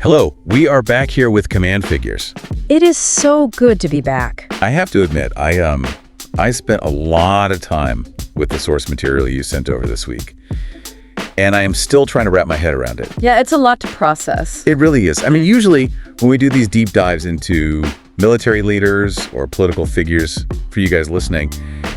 Hello, we are back here with Command Figures. It is so good to be back. I have to admit, I spent a lot of time with the source material you sent over this week, and I am still trying to wrap my head around it. Yeah, it's a lot to process. It really is. I mean, usually when we do these deep dives into military leaders or political figures, for you guys listening,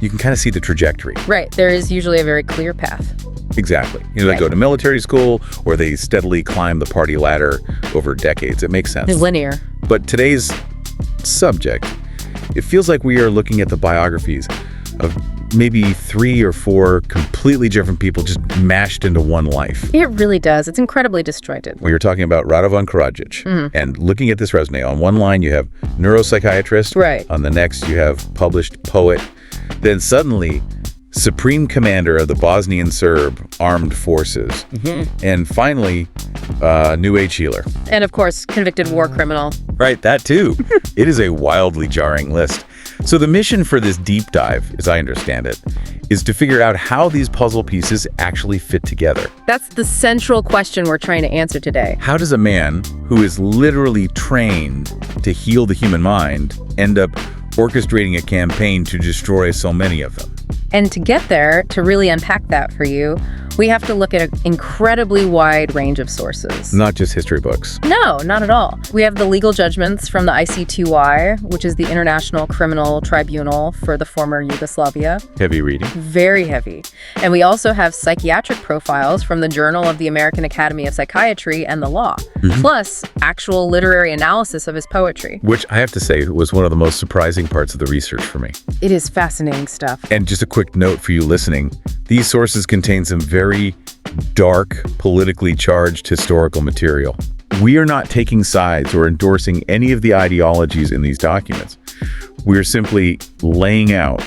you can kind of see the trajectory. Right, there is usually a very clear path. Exactly. They go to military school or they steadily climb the party ladder over decades. It makes sense. It's linear. But today's subject, it feels like we are looking at the biographies of maybe 3 or 4 completely different people just mashed into one life. It really does. It's incredibly disjointed. We were talking about Radovan Karadžić, and looking at this resume, on one line you have neuropsychiatrist, right. On the next you have published poet, then suddenly Supreme Commander of the Bosnian Serb Armed Forces, and finally, New Age healer. And of course, convicted war criminal. Right, that too. It is a wildly jarring list. So the mission for this deep dive, as I understand it, is to figure out how these puzzle pieces actually fit together. That's the central question we're trying to answer today. How does a man who is literally trained to heal the human mind end up orchestrating a campaign to destroy so many of them? And to get there, to really unpack that for you, we have to look at an incredibly wide range of sources. Not just history books. No, not at all. We have the legal judgments from the ICTY, which is the International Criminal Tribunal for the former Yugoslavia. Heavy reading. Very heavy. And we also have psychiatric profiles from the Journal of the American Academy of Psychiatry and the Law, plus actual literary analysis of his poetry. Which I have to say was one of the most surprising parts of the research for me. It is fascinating stuff. And just a quick note for you listening, these sources contain some very dark, politically charged historical material. We are not taking sides or endorsing any of the ideologies in these documents. We're simply laying out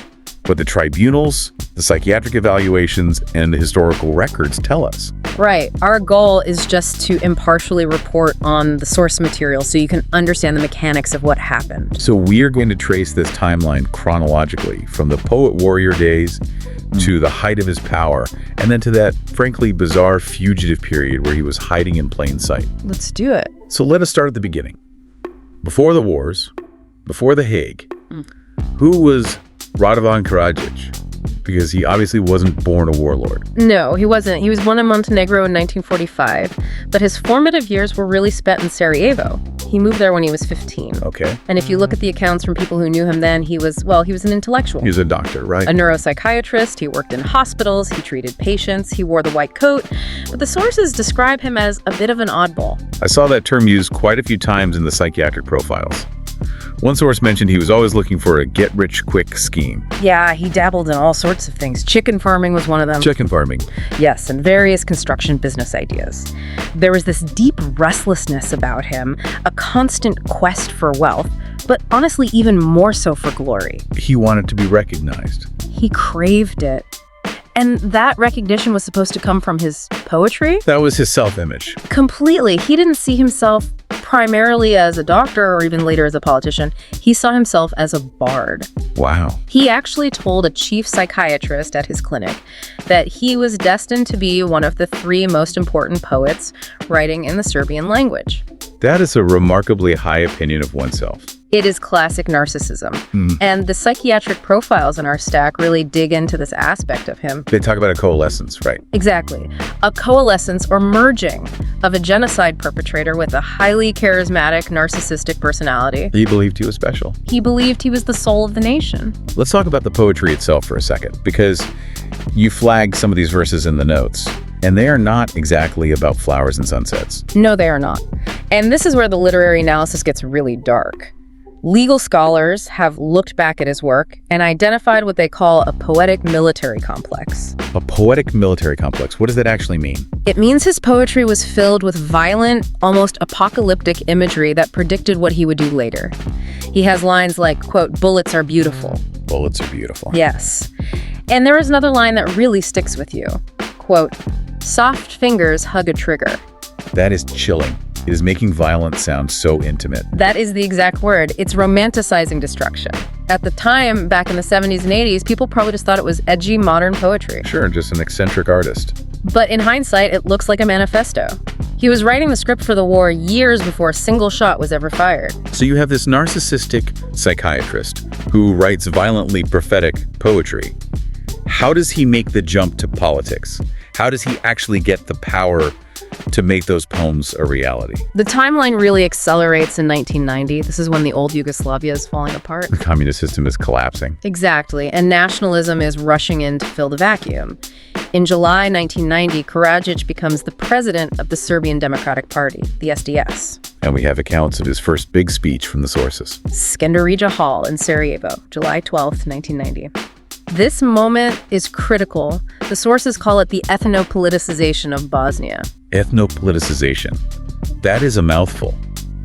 what the tribunals, the psychiatric evaluations, and the historical records tell us. Right. Our goal is just to impartially report on the source material so you can understand the mechanics of what happened. So we are going to trace this timeline chronologically from the poet-warrior days to the height of his power, and then to that, frankly, bizarre fugitive period where he was hiding in plain sight. Let's do it. So let us start at the beginning. Before the wars, before The Hague, who was Radovan Karadžić? Because he obviously wasn't born a warlord. No, he wasn't. He was born in Montenegro in 1945, but his formative years were really spent in Sarajevo. He moved there when he was 15. Okay. And if you look at the accounts from people who knew him then, he was an intellectual. He was a doctor, right? A neuropsychiatrist. He worked in hospitals. He treated patients. He wore the white coat. But the sources describe him as a bit of an oddball. I saw that term used quite a few times in the psychiatric profiles. One source mentioned he was always looking for a get-rich-quick scheme. Yeah, he dabbled in all sorts of things. Chicken farming was one of them. Chicken farming. Yes, and various construction business ideas. There was this deep restlessness about him, a constant quest for wealth, but honestly even more so for glory. He wanted to be recognized. He craved it. And that recognition was supposed to come from his poetry? That was his self-image. Completely. He didn't see himself primarily as a doctor or even later as a politician. He saw himself as a bard. Wow. He actually told a chief psychiatrist at his clinic that he was destined to be one of the 3 most important poets writing in the Serbian language. That is a remarkably high opinion of oneself. It is classic narcissism. And the psychiatric profiles in our stack really dig into this aspect of him. They talk about a coalescence, right? Exactly. A coalescence or merging of a genocide perpetrator with a highly charismatic, narcissistic personality. He believed he was special. He believed he was the soul of the nation. Let's talk about the poetry itself for a second, because you flagged some of these verses in the notes, and they are not exactly about flowers and sunsets. No, they are not. And this is where the literary analysis gets really dark. Legal scholars have looked back at his work and identified what they call a poetic military complex. A poetic military complex. What does that actually mean? It means his poetry was filled with violent, almost apocalyptic imagery that predicted what he would do later. He has lines like, quote, "Bullets are beautiful." Bullets are beautiful. Yes. And there is another line that really sticks with you. Quote, "Soft fingers hug a trigger." That is chilling. It is making violence sound so intimate. That is the exact word. It's romanticizing destruction. At the time, back in the 70s and 80s, people probably just thought it was edgy modern poetry. Sure, just an eccentric artist. But in hindsight, it looks like a manifesto. He was writing the script for the war years before a single shot was ever fired. So you have this narcissistic psychiatrist who writes violently prophetic poetry. How does he make the jump to politics? How does he actually get the power to make those poems a reality? The timeline really accelerates in 1990. This is when the old Yugoslavia is falling apart. The communist system is collapsing. Exactly, and nationalism is rushing in to fill the vacuum. In July 1990, Karadžić becomes the president of the Serbian Democratic Party, the SDS. And we have accounts of his first big speech from the sources. Srebrenica Hall in Sarajevo, July 12th, 1990. This moment is critical. The sources call it the ethno-politicization of Bosnia. Ethno-politicization. That is a mouthful.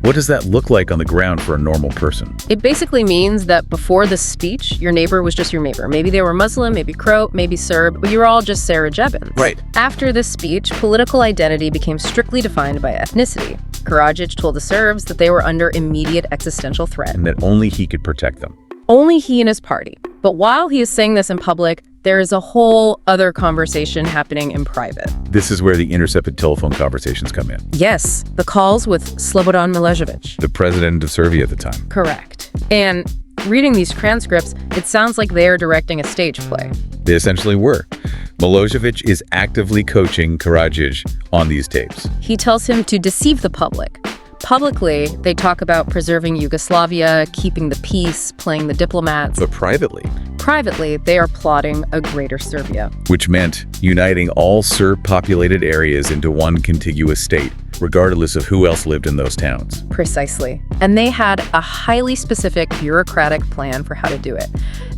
What does that look like on the ground for a normal person? It basically means that before the speech, your neighbor was just your neighbor. Maybe they were Muslim, maybe Croat, maybe Serb, but you were all just Sarajevans. Right. After this speech, political identity became strictly defined by ethnicity. Karadžić told the Serbs that they were under immediate existential threat. And that only he could protect them. Only he and his party. But while he is saying this in public, there is a whole other conversation happening in private. This is where the intercepted telephone conversations come in. Yes, the calls with Slobodan Milošević. The president of Serbia at the time. Correct. And reading these transcripts, it sounds like they are directing a stage play. They essentially were. Milošević is actively coaching Karadžić on these tapes. He tells him to deceive the public. Publicly, they talk about preserving Yugoslavia, keeping the peace, playing the diplomats. But privately? Privately, they are plotting a greater Serbia. Which meant uniting all Serb-populated areas into one contiguous state, regardless of who else lived in those towns. Precisely. And they had a highly specific bureaucratic plan for how to do it.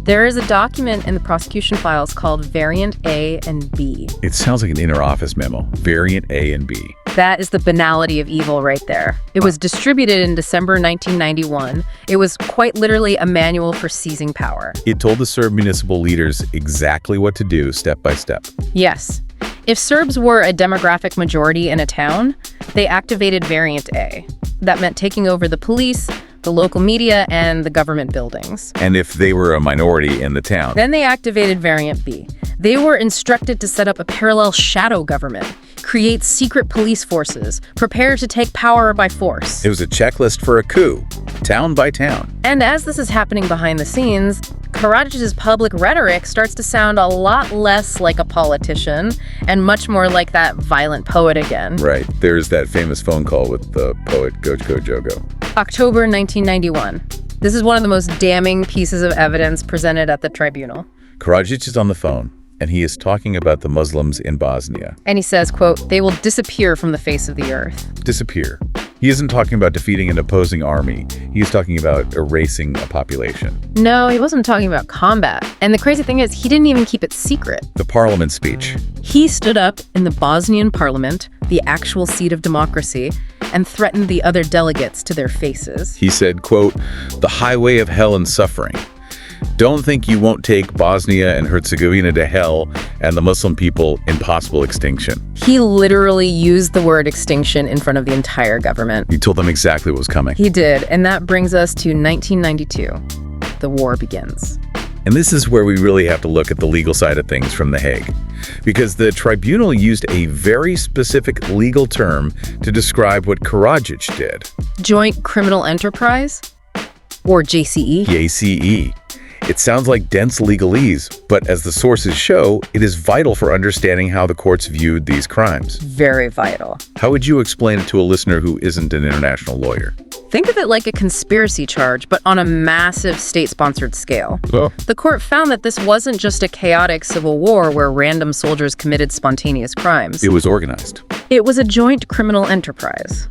There is a document in the prosecution files called Variant A and B. It sounds like an inner office memo. Variant A and B. That is the banality of evil right there. It was distributed in December 1991. It was quite literally a manual for seizing power. It told the Serb municipal leaders exactly what to do step by step. Yes. If Serbs were a demographic majority in a town, they activated Variant A. That meant taking over the police, the local media, and the government buildings. And if they were a minority in the town? Then they activated Variant B. They were instructed to set up a parallel shadow government, create secret police forces, prepare to take power by force. It was a checklist for a coup, town by town. And as this is happening behind the scenes, Karadžić's public rhetoric starts to sound a lot less like a politician and much more like that violent poet again. Right. There's that famous phone call with the poet Gočko Jogo. October 1991. This is one of the most damning pieces of evidence presented at the tribunal. Karadžić is on the phone, and he is talking about the Muslims in Bosnia. And he says, quote, "They will disappear from the face of the earth." Disappear. He isn't talking about defeating an opposing army. He's talking about erasing a population. No, he wasn't talking about combat. And the crazy thing is, he didn't even keep it secret. The parliament speech. He stood up in the Bosnian parliament, the actual seat of democracy, and threatened the other delegates to their faces. He said, quote, "The highway of hell and suffering. Don't think you won't take Bosnia and Herzegovina to hell and the Muslim people in possible extinction." He literally used the word extinction in front of the entire government. He told them exactly what was coming. He did, and that brings us to 1992. The war begins. And this is where we really have to look at the legal side of things from The Hague, because the tribunal used a very specific legal term to describe what Karadžić did. Joint criminal enterprise? Or JCE? JCE. It sounds like dense legalese, but as the sources show, it is vital for understanding how the courts viewed these crimes. Very vital. How would you explain it to a listener who isn't an international lawyer? Think of it like a conspiracy charge, but on a massive state-sponsored scale. Oh. The court found that this wasn't just a chaotic civil war where random soldiers committed spontaneous crimes. It was organized. It was a joint criminal enterprise.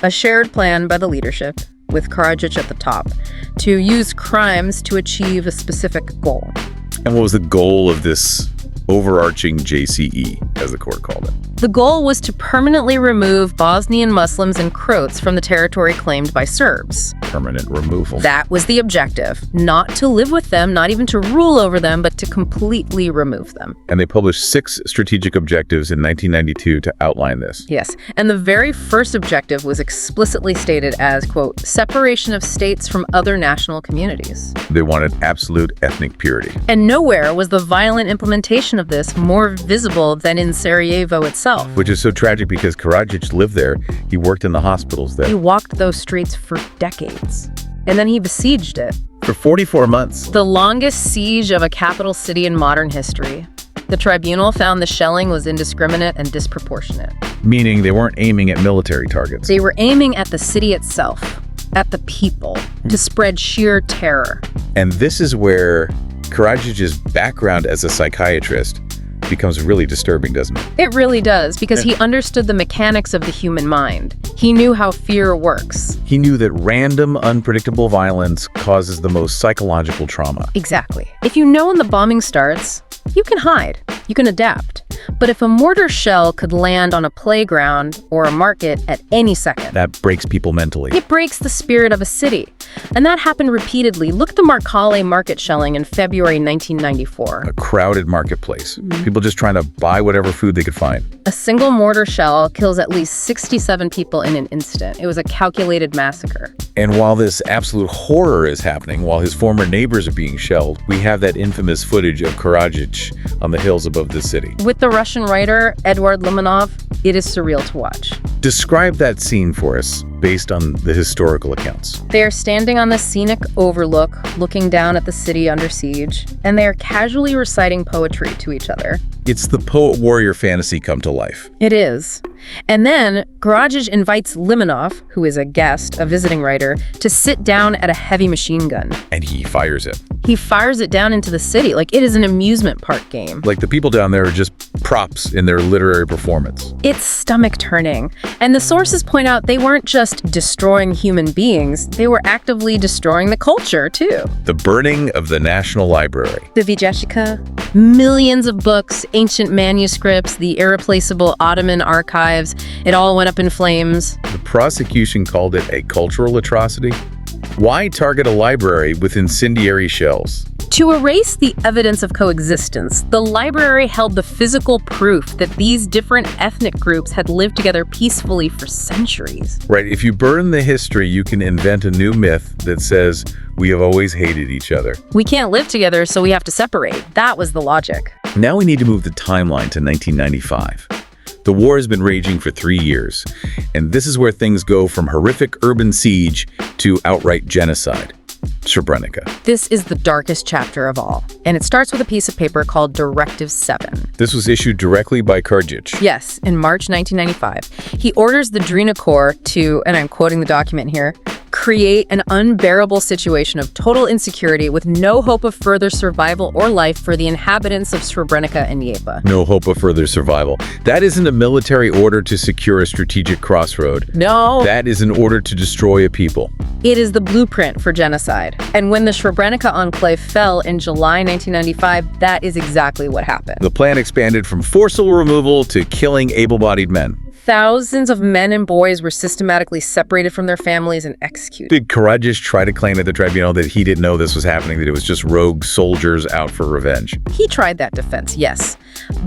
A shared plan by the leadership, with Karadžić at the top, to use crimes to achieve a specific goal. And what was the goal of this overarching JCE, as the court called it? The goal was to permanently remove Bosnian Muslims and Croats from the territory claimed by Serbs. Permanent removal. That was the objective. Not to live with them, not even to rule over them, but to completely remove them. And they published 6 strategic objectives in 1992 to outline this. Yes, and the very first objective was explicitly stated as, quote, separation of states from other national communities. They wanted absolute ethnic purity. And nowhere was the violent implementation of this more visible than in Sarajevo itself. itself. Which is so tragic because Karadžić lived there. He worked in the hospitals there. He walked those streets for decades. And then he besieged it. For 44 months. The longest siege of a capital city in modern history. The tribunal found the shelling was indiscriminate and disproportionate. Meaning they weren't aiming at military targets. They were aiming at the city itself, at the people, to spread sheer terror. And this is where Karadžić's background as a psychiatrist becomes really disturbing, doesn't it? It really does, because he understood the mechanics of the human mind. He knew how fear works. He knew that random, unpredictable violence causes the most psychological trauma. Exactly. If you know when the bombing starts, you can hide, you can adapt. But if a mortar shell could land on a playground or a market at any second, That breaks people mentally. it breaks the spirit of a city. And that happened repeatedly. Look at the Marcale market shelling in February 1994. A crowded marketplace. People just trying to buy whatever food they could find. A single mortar shell kills at least 67 people in an instant. It was a calculated massacre. And while this absolute horror is happening, while his former neighbors are being shelled, we have that infamous footage of Karadžić on the hills above the city. With the Russian writer Eduard Limonov, it is surreal to watch. Describe that scene for us, based on the historical accounts. They are standing on the scenic overlook, looking down at the city under siege, and they are casually reciting poetry to each other. It's the poet-warrior fantasy come to life. It is. And then Karadžić invites Limonov, who is a guest, a visiting writer, to sit down at a heavy machine gun. And he fires it. He fires it down into the city like it is an amusement park game. Like the people down there are just props in their literary performance. It's stomach-turning. And the sources point out they weren't just destroying human beings, they were actively destroying the culture, too. The burning of the National Library. The Vijeshika, millions of books, ancient manuscripts, the irreplaceable Ottoman archives, it all went up in flames. The prosecution called it a cultural atrocity. Why target a library with incendiary shells? To erase the evidence of coexistence, the library held the physical proof that these different ethnic groups had lived together peacefully for centuries. Right, if you burn the history, you can invent a new myth that says we have always hated each other. We can't live together, so we have to separate. That was the logic. Now we need to move the timeline to 1995. The war has been raging for 3 years, and this is where things go from horrific urban siege to outright genocide. Srebrenica. This is the darkest chapter of all, and it starts with a piece of paper called Directive 7. This was issued directly by Karadžić. Yes, in March 1995. He orders the Drina Corps to, and I'm quoting the document here, create an unbearable situation of total insecurity with no hope of further survival or life for the inhabitants of Srebrenica and Yepa. No hope of further survival. That isn't a military order to secure a strategic crossroad. No. That is an order to destroy a people. It is the blueprint for genocide. And when the Srebrenica enclave fell in July 1995, that is exactly what happened. The plan expanded from forcible removal to killing able-bodied men. Thousands of men and boys were systematically separated from their families and executed. Did Karadžić try to claim at the tribunal that he didn't know this was happening, that it was just rogue soldiers out for revenge? He tried that defense, yes.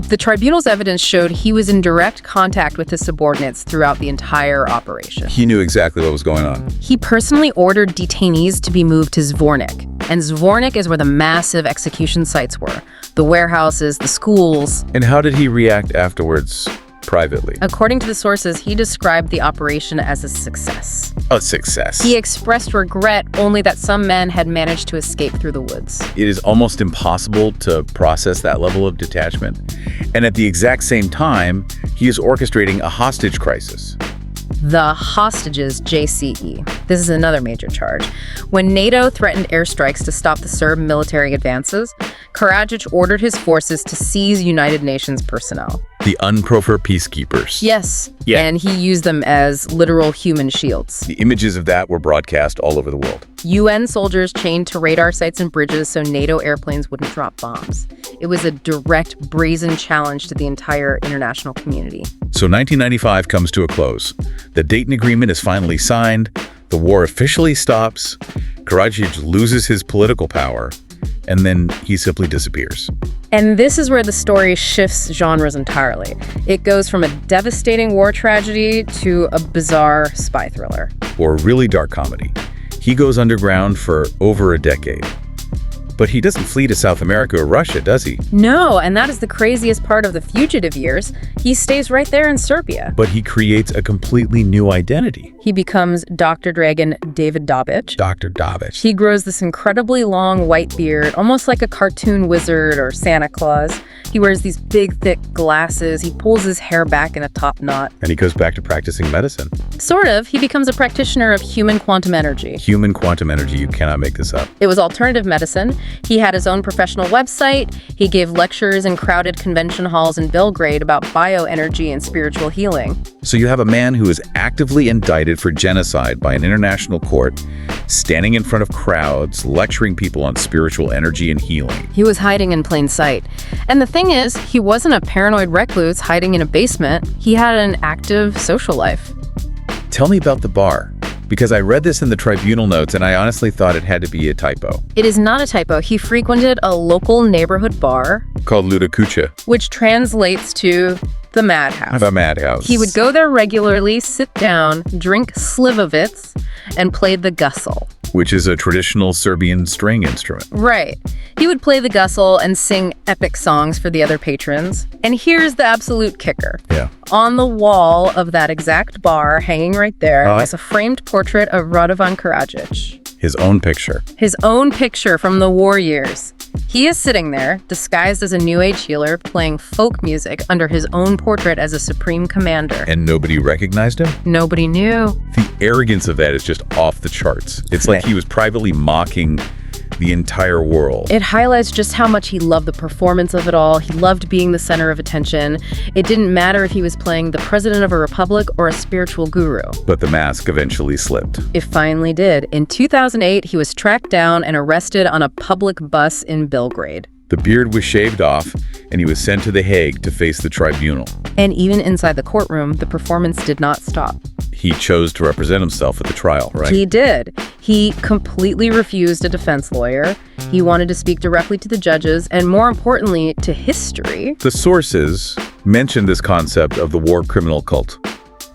The tribunal's evidence showed he was in direct contact with his subordinates throughout the entire operation. He knew exactly what was going on. He personally ordered detainees to be moved to Zvornik. And Zvornik is where the massive execution sites were. The warehouses, the schools. And how did he react afterwards? Privately. According to the sources, he described the operation as a success. A success. He expressed regret only that some men had managed to escape through the woods. It is almost impossible to process that level of detachment. And at the exact same time, he is orchestrating a hostage crisis. The hostages, JCE. This is another major charge. When NATO threatened airstrikes to stop the Serb military advances, Karadžić ordered his forces to seize United Nations personnel. The UNPROFOR peacekeepers. Yes, Yeah. and he used them as literal human shields. The images of that were broadcast all over the world. UN soldiers chained to radar sites and bridges so NATO airplanes wouldn't drop bombs. It was a direct, brazen challenge to the entire international community. So 1995 comes to a close. The Dayton Agreement is finally signed. The war officially stops. Karadžić loses his political power, and then he simply disappears. And this is where the story shifts genres entirely. It goes from a devastating war tragedy to a bizarre spy thriller. Or a really dark comedy. He goes underground for over a decade. But he doesn't flee to South America or Russia, does he? No, and that is the craziest part of the fugitive years. He stays right there in Serbia. But he creates a completely new identity. He becomes Dr. Dragan David Dobić. Dr. Dobić. He grows this incredibly long white beard, almost like a cartoon wizard or Santa Claus. He wears these big, thick glasses. He pulls his hair back in a top knot. And he goes back to practicing medicine. Sort of. He becomes a practitioner of human quantum energy. Human quantum energy, you cannot make this up. It was alternative medicine. He had his own professional website. He gave lectures in crowded convention halls in Belgrade about bioenergy and spiritual healing. So you have a man who is actively indicted for genocide by an international court, standing in front of crowds, lecturing people on spiritual energy and healing. He was hiding in plain sight. And the thing is, he wasn't a paranoid recluse hiding in a basement. He had an active social life. Tell me about the bar, because I read this in the tribunal notes and I honestly thought it had to be a typo. It is not a typo. He frequented a local neighborhood bar Called Luda Kucha. which translates to the madhouse. A madhouse. He would go there regularly, sit down, drink slivovitz, and play the gussel. Which is a traditional Serbian string instrument. Right. He would play the gussel and sing epic songs for the other patrons. And here's the absolute kicker. Yeah. On the wall of that exact bar, hanging right there, is a framed portrait of Radovan Karadžić. His own picture. His own picture from the war years. He is sitting there, disguised as a New Age healer, playing folk music under his own portrait as a supreme commander. And nobody recognized him? Nobody knew. The arrogance of that is just off the charts. It's like he was privately mocking the entire world. It highlights just how much he loved the performance of it all. He loved being the center of attention. It didn't matter if he was playing the president of a republic or a spiritual guru. But the mask eventually slipped. It finally did. In 2008, he was tracked down and arrested on a public bus in Belgrade. The beard was shaved off, and he was sent to The Hague to face the tribunal. And even inside the courtroom, the performance did not stop. He chose to represent himself at the trial, right? He did. He completely refused a defense lawyer. He wanted to speak directly to the judges, and more importantly, to history. The sources mentioned this concept of the war criminal cult.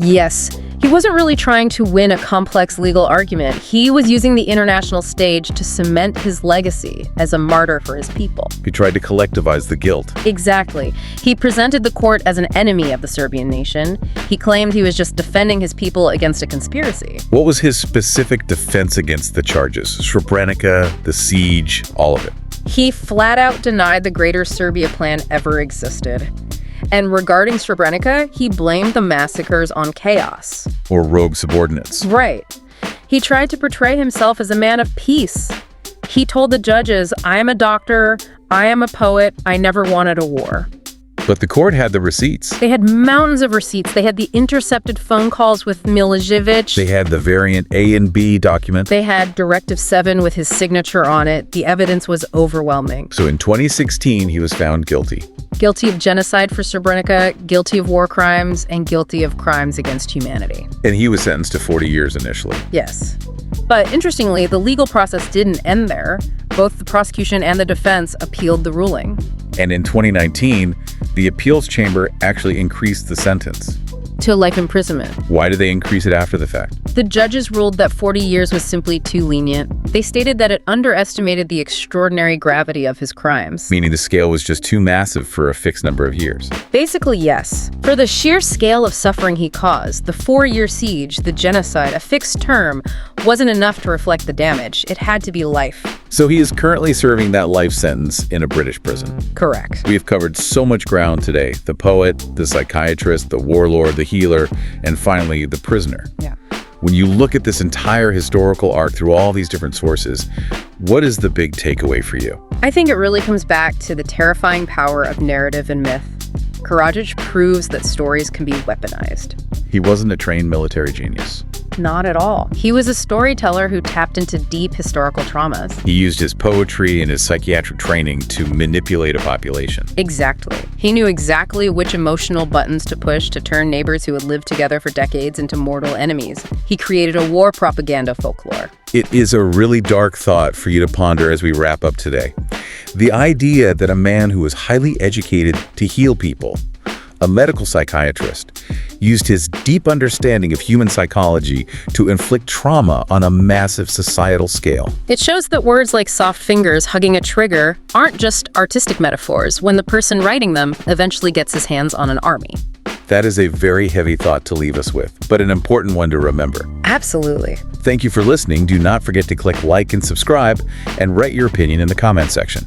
Yes, he wasn't really trying to win a complex legal argument. He was using the international stage to cement his legacy as a martyr for his people. He tried to collectivize the guilt. Exactly. He presented the court as an enemy of the Serbian nation. He claimed he was just defending his people against a conspiracy. What was his specific defense against the charges? Srebrenica, the siege, all of it. He flat out denied the Greater Serbia plan ever existed. And regarding Srebrenica, he blamed the massacres on chaos. Or rogue subordinates. Right. He tried to portray himself as a man of peace. He told the judges, I am a doctor, I am a poet, I never wanted a war. But the court had the receipts. They had mountains of receipts. They had the intercepted phone calls with Milosevic. They had the variant A and B document. They had Directive 7 with his signature on it. The evidence was overwhelming. So in 2016, he was found guilty. Guilty of genocide for Srebrenica, guilty of war crimes, and guilty of crimes against humanity. And he was sentenced to 40 years initially. Yes. But interestingly, the legal process didn't end there. Both the prosecution and the defense appealed the ruling. And in 2019, the appeals chamber actually increased the sentence. To life imprisonment. Why did they increase it after the fact? The judges ruled that 40 years was simply too lenient. They stated that it underestimated the extraordinary gravity of his crimes. Meaning the scale was just too massive for a fixed number of years. Basically, yes. For the sheer scale of suffering he caused, the 4-year siege, the genocide, a fixed term, wasn't enough to reflect the damage. It had to be life. So he is currently serving that life sentence in a British prison. Correct. We have covered so much ground today. The poet, the psychiatrist, the warlord, the healer, and finally, the prisoner. Yeah. When you look at this entire historical arc through all these different sources, what is the big takeaway for you? I think it really comes back to the terrifying power of narrative and myth. Karadžić proves that stories can be weaponized. He wasn't a trained military genius. Not at all. He was a storyteller who tapped into deep historical traumas. He used his poetry and his psychiatric training to manipulate a population. Exactly. He knew exactly which emotional buttons to push to turn neighbors who had lived together for decades into mortal enemies. He created a war propaganda folklore. It is a really dark thought for you to ponder as we wrap up today. The idea that a man who was highly educated to heal people, a medical psychiatrist, used his deep understanding of human psychology to inflict trauma on a massive societal scale. It shows that words like soft fingers hugging a trigger aren't just artistic metaphors when the person writing them eventually gets his hands on an army. That is a very heavy thought to leave us with, but an important one to remember. Absolutely. Thank you for listening. Do not forget to click like and subscribe, and write your opinion in the comment section.